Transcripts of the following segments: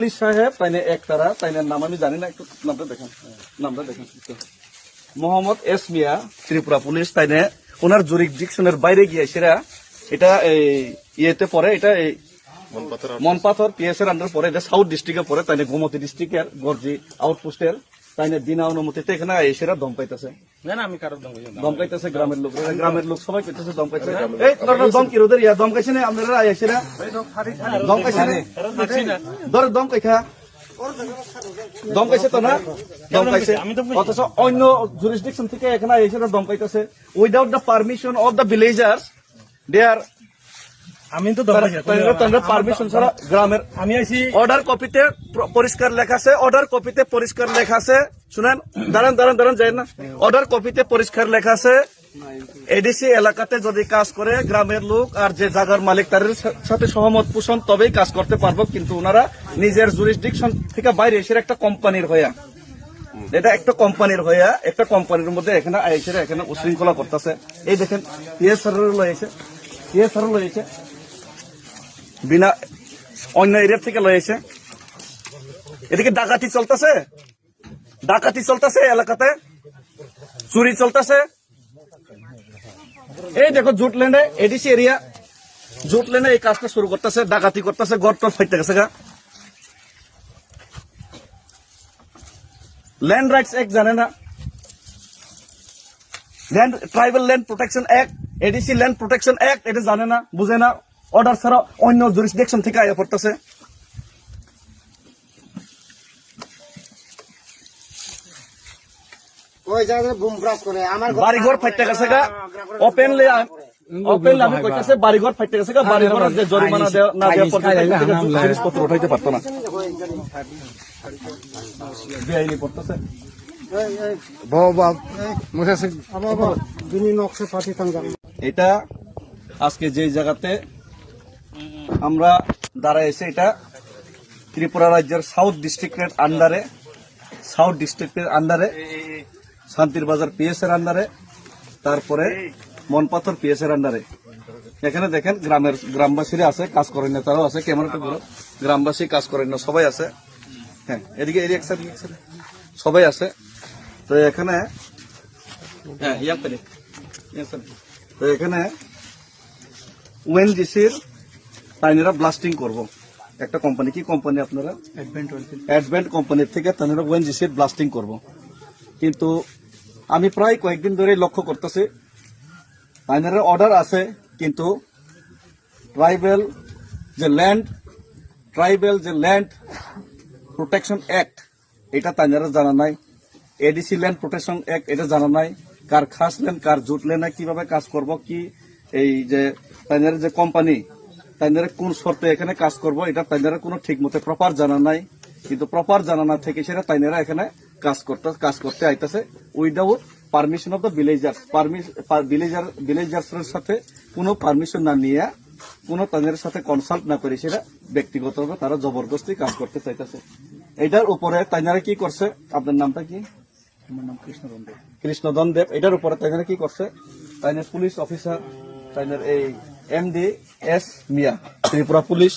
Police সাহেব তাইনে একতারা তাইনের নাম আমি জানি না, একটু নামটা দেখেন মোহাম্মদ এস মিয়া, ত্রিপুরা পুলিশ। তাইনে ওনার জুরিসডিকশনের বাইরে গিয়ে সেরা এটা এই ইয়েতে পরে, এটা এই মনপাথর পিএস এর আন্ডার পরে, এটা সাউথ ডিস্ট্রিক্টে পরে। তাইনে গোমতী ডিস্ট্রিক্টের গর্জি আউটপোস্টের তাইনে বিনা অনুমতিতে এখানে এসেরা দম পাইতেছে। দম পাইতেছে গ্রামের লোক সবাই পেতেছে দম পাইতেছে। এই তোরা দম কি রোদের ইয়া দম কাইছে না আপনারা এসেরা দম কাইছে না ধর দম কাইখা দম কাইছে তো না দম কাইছে, অথচ অন্য জুরিসডিকশন থেকে এখানে এসেরা দম পাইতেছে without the permission of the villagers. They are আমি তো পারমিশন ছাড়া গ্রামের আমি আইছি অর্ডার কপিতে পরিষ্কার লেখা আছে, অর্ডার কপিতে পরিষ্কার লেখা আছে। শুনেন, দাঁড়ান যাই না, অর্ডার কপিতে পরিষ্কার লেখা আছে এডিসি এলাকাতে যদি কাজ করে গ্রামের লোক আর যে জায়গার মালিক তার সাথে সহমত পোষণ তবেই কাজ করতে পারবো। কিন্তু ওনারা নিজের জুরিসডিকশন থেকে বাইরে এসে একটা কোম্পানির হইয়া, এটা একটা কোম্পানির হইয়া একটা কোম্পানির মধ্যে এখানে এসে এখানে উশৃঙ্খলা করতেছে। এই দেখেন পিএসআর লয়েছে বিনা অন্য এরিয়া থেকে লয়েছে। এদিকে ডাকাতি চলতেছে এলাকাতে, চুরি চলতেছে। এই দেখো জুটল্যান্ডে এডিসি এরিয়া, জুটল্যান্ডে এই কাজটা শুরু করতেছে, ডাকাতি করতেছে, গড় ফাইতে গেছে গা। ল্যান্ড রাইটস অ্যাক্ট জানে না, tribal land protection act, ADC land protection act এটা জানে না, বুঝে না। অর্ডার ছাড়া অন্য জুরিসডিকশন থেকে আয়া পড়তেছে। বাড়িঘর ফাইটে গেছে গা, ওপেনলি আমি কইতাছে বাড়িঘর ফাইটে গেছে গা। বাড়িঘর যে জরিমানা না দেওয়া পর্যন্ত জিনিসপত্র উঠাইতে পারতো না, বেআইনি পড়তেছে। এটা আজকে যে জায়গাতে আমরা দাঁড়াইছি এটা ত্রিপুরা রাজ্যের সাউথ ডিস্ট্রিক্টের আন্ডারে শান্তির বাজার পিএস এর আন্ডারে, তারপরে মনপাথর পিএস এর আন্ডারে। এখানে দেখেন গ্রামবাসীরা আছে, কাজ করেন না, তারাও আছে, ক্যামেরাটা পুরো গ্রামবাসী কাজ করেন না, সবাই আছে। হ্যাঁ, এদিকে সবাই আছে। তো এখানে তো এখানে ওএনজিসির তাইনেরা ব্লাস্টিং করব একটা কোম্পানি। কি কোম্পানি আপনারা? অ্যাডভেন্ট কোম্পানির থেকে তাইনেরা ওএনজিসির ব্লাস্টিং করব। কিন্তু আমি প্রায় কয়েকদিন ধরে লক্ষ্য করতেছি তাইনেরা অর্ডার আছে, কিন্তু ট্রাইবেল যে ল্যান্ড প্রোটেকশন অ্যাক্ট এটা তাইনেরা জানা নাই, এডিসি ল্যান্ড প্রোটেকশন অ্যাক্ট এটা জানা নাই, কার খাস ল্যান্ড কার জুট ল্যান্ড কিভাবে কাজ করব, কি এই যে তাইনের যে কোম্পানি তাইনের কোন শর্তে এখানে কাজ করব এটা তাইনের কোনো ঠিক মতো প্রপার জানা নাই। কিন্তু প্রপার জানা না থেকে সেটা তাইনেরা এখানে কাজ করতে আইতেছে উইদাউট পারমিশন অফ দ্য ভিলেজার্সের সাথে কোনো পারমিশন না নিয়ে, কোনো তাদের সাথে কনসাল্ট না করে সেটা ব্যক্তিগতভাবে তারা জবরদস্তি কাজ করতে চাইতেছে। এটার উপরে তাইনারা কি করছে, আপনার নামটা কি? আমার নাম কৃষ্ণধন দেব। এটার উপরে তাইনারা কি করছে, তাইনের পুলিশ অফিসার তাইনের এই MDS মিয়া, ত্রিপুরা পুলিশ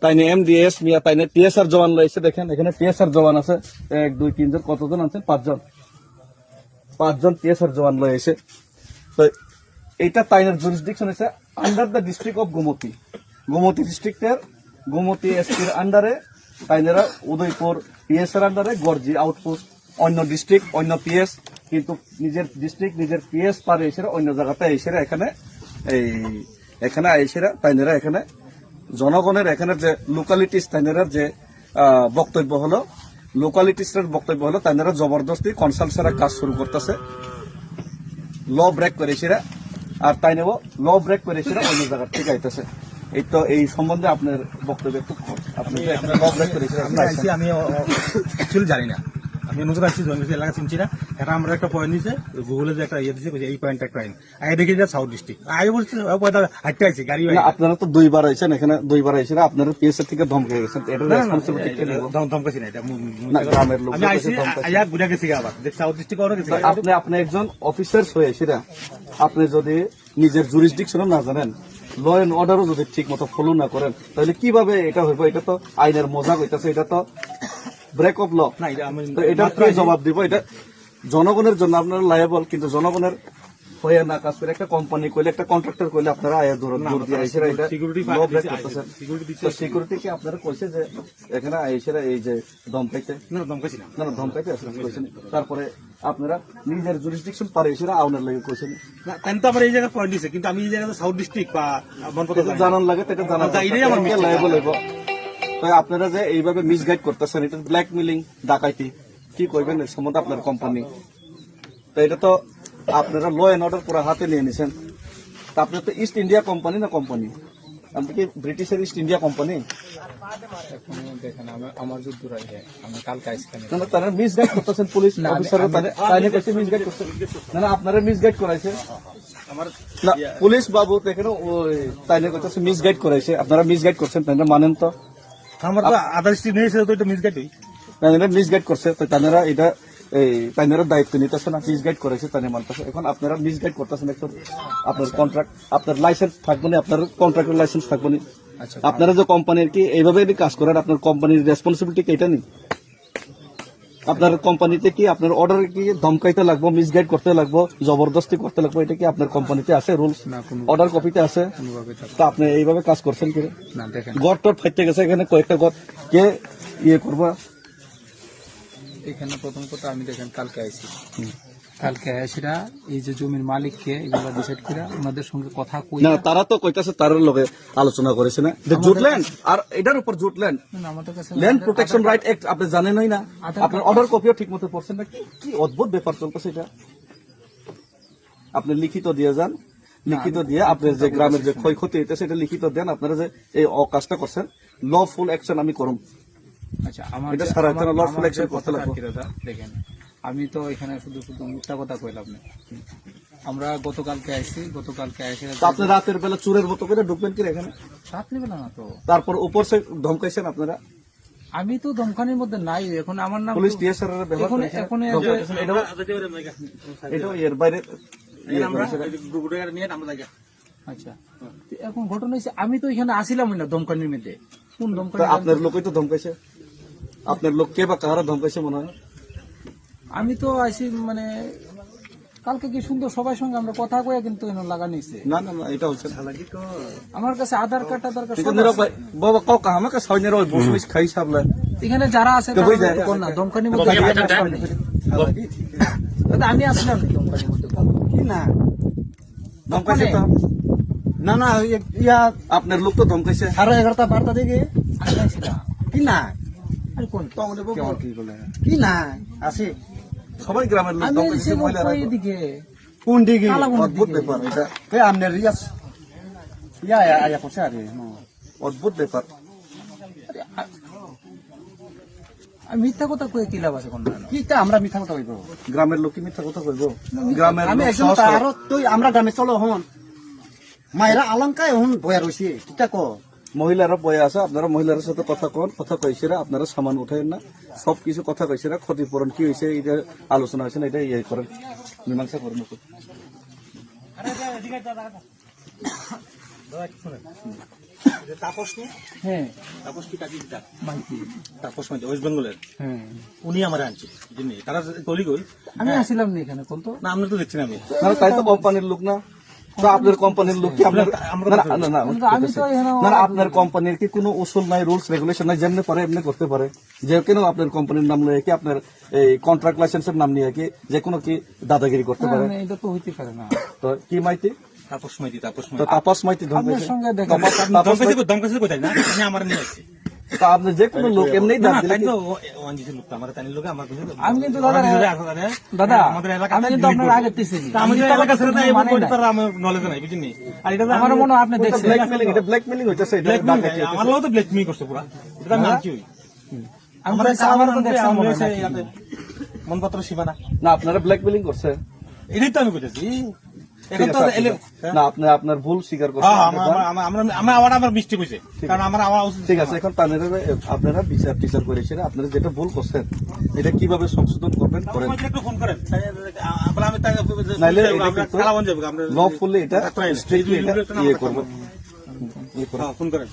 তাইনে MDS মিয়া তাইনের TSR জওয়ান রয়েছে। দেখেন এখানে TSR জওয়ান আছে 1 2 3 জন, কতজন আছেন? 5 জন TSR জওয়ান রয়েছে। তো এইটা তাইনের জুরিসডিকশন আছে under the district of Gomati ডিস্ট্রিক্টের গোমতী এসপির আন্ডারে তাইনেরা উদয়পুর পিএস এর আন্ডারে গর্জি আউটপোস্ট, অন্য ডিস্ট্রিক্ট অন্য পিএস, কিন্তু নিজের ডিস্ট্রিক্ট নিজের পিএস পারে এসে অন্য জায়গাতে এসে এখানে এসে তাইনেরা এখানে জনগণের এখানে যে লোকালিটিস তাইনেরা যে বক্তব্য হলো তাইনেরা জবরদস্তি কনসাল্ট ছাড়া কাজ শুরু করতেছে, ল ব্রেক করে এসেরা। আর তাইনেও ল ব্রেক করে এসেরা অন্য জায়গা থেকে আইতেছে। এই তো এই সম্বন্ধে আপনার বক্তব্য একটু, আপনি ল ব্রেক করে আমি অ্যাকচুয়ালি জানি না, আমি নতুন আসছি, এলাকা চিনছি না। এটা আমরা একটা পয়েন্ট দিচ্ছে গুগলে যে একটা ইয়ে দিচ্ছে, এই পয়েন্ট একটা পয়েন্ট আগে দেখে যা সাউথ ডিস্ট্রিক্ট আগে বলছে হাঁটতে আসছি গাড়ি। আপনারা তো 2বার আইছেন এখানে, 2বার আইছেন, আপনারা পিএস থেকে ধমকে গেছেন, এটা রেসপন্সিবিলিটি ধমকাছি না, এটা গ্রামের লোক। আমি আইছি ঘুরে গেছি আবার সাউথ ডিস্ট্রিক্ট। আপনি একজন অফিসার হয়ে সেটা আপনি যদি নিজের জুরিসডিকশন না জানেন, ল এন্ড অর্ডারও যদি ঠিক মতো ফলো না করেন তাহলে কিভাবে এটা হইব? এটা তো আইনের মজাক হইতাছে, এটা তো ব্রেক অফ ল। না এটা আমি তো এটা কে জবাব দিব? এটা জনগণের জন্য আপনারা লায়াবল, কিন্তু জনগণের হয়ে না কাজ করে একটা কোম্পানি কইলে, একটা কন্ট্রাক্টর কইলে আপনারা আয়া দূর দিয়ে আইসেরা এটা সিকিউরিটি ল ব্রেক করতেছেন। তো সিকিউরিটি কি আপনারা কইছে যে এখানে আইসেরা এই যে ধমকাইতে? না দমকাইছি না। না না, ধমকাইতে আসলে কইছেন। তারপরে আপনারা নিজের জুরিসডিকশন পারে এসেরা আউনার লাগে কইছেন। না তাই তো আমার এই জায়গায় পয়েন্ট দিছে, কিন্তু আমি এই জায়গায় সাউথ ডিস্ট্রিক্ট বা বনপথ এটা জানান লাগে, তো এটা জানান তা এটাই আমার mistake। লায়াবল হইব। তাই আপনারা যে এইভাবে মিসগাইড করতেছেন, এটা ব্ল্যাকমেলিং, ডাকাইতি, কি কইবেন এর সম্বন্ধে আপনার কোম্পানি? তো এটা তো আপনারা ল এন্ড অর্ডার পুরো হাতে নিয়ে নিছেন। তা আপনার তো ইস্ট ইন্ডিয়া কোম্পানি না কোম্পানি? আপনি কি ব্রিটিশের ইস্ট ইন্ডিয়া কোম্পানি? দেখেন আমার যুদ্ধ রাখে আমি কালকে আইসখানে না না, তারা মিসগাইড করতেছেন, পুলিশ অফিসাররা তাইলে কইছে মিসগাইড করছেন। না না, আপনারা মিসগাইড করাইছে। আমার না, পুলিশ বাবু তো এখানে তাইলে কইতেছে মিসগাইড করাইছে, আপনারা মিসগাইড করছেন, তাই না? মানেন তো? আমার তো আদার স্ট্রিক্ট নিয়েছে তো এটা মিসগাইড হই। তাইনারা মিসগাইড করছে, তো তাইনারা এটা এই তাইনারা দায়িত্ব নিতেছে না, মিসগাইড করেছে তাই মানতেছে। এখন আপনারা মিসগাইড করতেছেন, একটু আপনার কন্ট্রাক্ট, আপনার লাইসেন্স থাকবে না, আপনার কন্ট্রাক্টের লাইসেন্স থাকবে না। আচ্ছা আপনারা যে কোম্পানির কি এইভাবে যদি কাজ করেন, আপনার কোম্পানির রেসপন্সিবিলিটি কি এটা নেই? আপনার কোম্পানিতে কি আপনার অর্ডার কি ধমকাইতে লাগবো, মিসগাইড করতে লাগবো, জবরদস্তি করতে লাগবো, এটা কি আপনার কোম্পানিতে আছে? রুলস না কোনো অর্ডার কপিতে আছে? কোনোভাবে থাকবে তো আপনি এইভাবে কাজ করছেন কি? না। দেখেন গড় টট ফাইতে গেছে, এখানে কয়েকটা গড় কে ইয়ে করবা? এখানে প্রথম কথা আমি দেখেন কালকে আইছি, কালকে আইসিরা এই যে জমির মালিককে এগুলো ডিসাইড করে ওনাদের সঙ্গে কথা কই না, তারা তো কইতাছে তার লগে আলোচনা করেছে না, যে জুটলেন আর এটার উপর জুটলেন। আমাদের কাছে ল্যান্ড প্রোটেকশন রাইট অ্যাক্ট আপনি জানেনই না, আপনার অর্ডার কপিও ঠিক মতো পড়ছেন না। কি অদ্ভুত ব্যাপার চলতেছে এটা। আপনি লিখিত দিয়ে যান, লিখিত দিয়ে আপনার যে গ্রামের যে ক্ষয়ক্ষতি হইতেছে এটা লিখিত দেন, আপনারা যে এই অকাজটা করছেন, লফুল অ্যাকশন আমি করুম। আচ্ছা আমার এটা যে- সারা আমার- একটা lawful আমার যে action করতে কথাটা লাগবে। কি দাদা, দেখেন আমি তো এখানে শুধু শুধু মিথ্যা কথা কইলাম না। আমরা গতকালকে আইছি, গতকালকে আইসি তো আপনি রাতের বেলা চুরের মতো করে ঢুকবেন কি এখানে? রাত্রিবেলা না তো, তারপর উপর সে ধমকাইছেন আপনারা, আমি তো দমখানির মধ্যে নাই এখন। আমার নাম পুলিশ তো- টিএসআর এর ব্যবহার এখন করেছেন। এখন ধমকাইছেন, এটাও এর বাইরে ইয়ে করেছেন। নিয়ে আমরা জায়গা আচ্ছা তো এখন ঘটনা হয়েছে আমি তো এখানে আসিলাম না দমখানির মধ্যে। কোন তো দমখানি? আপনার লোকই তো ধমকাইছে, আপনার লোক কে বা কাহারা ধমকাইছে মনে হয়? আমি তো আইসি মানে কালকে কি সুন্দর সবার সঙ্গে আমরা কথা কয়ে কিন্তু এখানে লাগা নিছে। না না না, এটা হচ্ছে না। আমার কাছে আধার কার্ড ঠিক আছে, ভাই বাবা কাও কাহা আমাকে সাইনের ওই বসমিস খাই সাবলা এখানে যারা আছে তো হয়ে যায়। তারা কোন না দমখানির মধ্যে দাদা, আমি আসলাম না দমখানির মধ্যে। কি না ধমকাইছে তো না না ইয়া আপনার লোক তো ধমকাইছে। 11:30 দিকে আমি আসলাম কি না আরে কোন তো আমাদের বাবা কি বলে, কি না আছে সবাই গ্রামের লোক আমি ধমকাইছে, এসেছি মহিলারা। এদিকে কোন দিকে কালাবনের অদ্ভুত দিকে। ব্যাপার এটা, কে আমনের রিয়াস ইয়া আয়া করছে আরে অদ্ভুত ব্যাপার। আমি মিথ্যা কথা কয়ে কি লাভ আছে কোন না? কি তা আমরা মিথ্যা কথা কইব গ্রামের লোক কি মিথ্যা কথা কইব? গ্রামের আমি লোক একজন সহজ সরল। তারও তুই আমরা গ্রামে চলো হন মায়েরা আলঙ্কায় হন বয়া রইছে কিটা ক মহিলারা বয়ে আছে, আপনারা মহিলার সাথে কথা কন, কথা কইছে আপনারা সামান উঠাইন না, সবকিছু কথা কইছে ক্ষতিপূরণ কি হয়েছে এটা আলোচনা হয়েছে না, এটা ইয়ে করেন, মীমাংসা করেন। তাপস নিয়ে হ্যাঁ তাপস কি কাকি দিতা মাইতি তাপস মানে ওয়েস্ট বেঙ্গলের হ্যাঁ উনি আমার আনছে যিনি তারা কলি কই আমি আসিলাম না এখানে কোন তো। না আমরা তো দেখছি না আমি না, তাই তো কোম্পানির লোক না, তো আপনার কোম্পানির লোক কি আপনার না, না, না, না, আমি তো এখানে না, না, আপনার কোম্পানির কি কোনো উসুল নাই, রুলস রেগুলেশন নাই, যেমনি পারে এমনি করতে পারে? যে কেন আপনার কোম্পানির নাম নিয়ে কি আপনার এই কন্ট্রাক্ট লাইসেন্সের নাম নিয়ে কি যে কোনো কি দাদাগিরি করতে পারে? না, এটা তো হইতে পারে না। তো কি মাইতি? তাপস মাইতি তাপস তো তাপস মাইতি আপনার ধমকাইছে, সঙ্গে দেখা দমকাইছে কোথায় না আমি আমার নিয়ে আসছি তো আপনি যে কোনো লোক এমনি না দাম দিলে তাই কি- তো ওয়ানজিসি লোক আমার তাই লোক আমার কাছে আমি কিন্তু দাদা দাদা আমাদের এলাকা আমি কিন্তু আপনার আগে পিছিয়ে আমাদের এলাকা ছেড়ে তাই মানে বলতে পারে আমার নলেজ নাই বুঝিনি আর এটা আমার মনে হয় আপনি দেখছেন। ব্ল্যাকমেলিং, এটা ব্ল্যাকমেলিং হইতেছে, এটা ডাকাতি হইতেছে। আমার লোক তো ব্ল্যাকমেইল করছে পুরা এটা আমি আনছি আমি আমার দেখছি, আমার তো দেখছি মনে হয় দেখছি নাকি। মনপত্র সীমানা না, আপনারা ব্ল্যাকমেলিং করছে, এটাই তো আমি কইতেছি ঠিক এখন তো আছে, এলে না আপনি আপনার ভুল স্বীকার করছেন। হ্যাঁ আমার মিস্টেক হয়েছে কারণ আমার উচিত ঠিক আছে, এখন তাদের আপনারা বিচার টিচার করেছেন, আপনারা যেটা ভুল করছেন এটা কিভাবে সংশোধন করবেন করেন, একটু ফোন করেন বলে আমি তাই নাইলে এটা আমরা কিন্তু কালাবন যাবো আমরা লফুলি এটা স্ট্রিক্টলি এটা ইয়ে করবো। ইয়ে করে ফোন করেন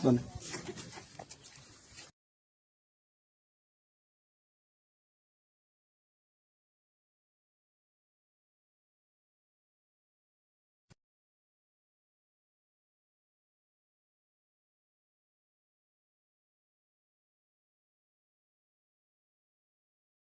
জানেন।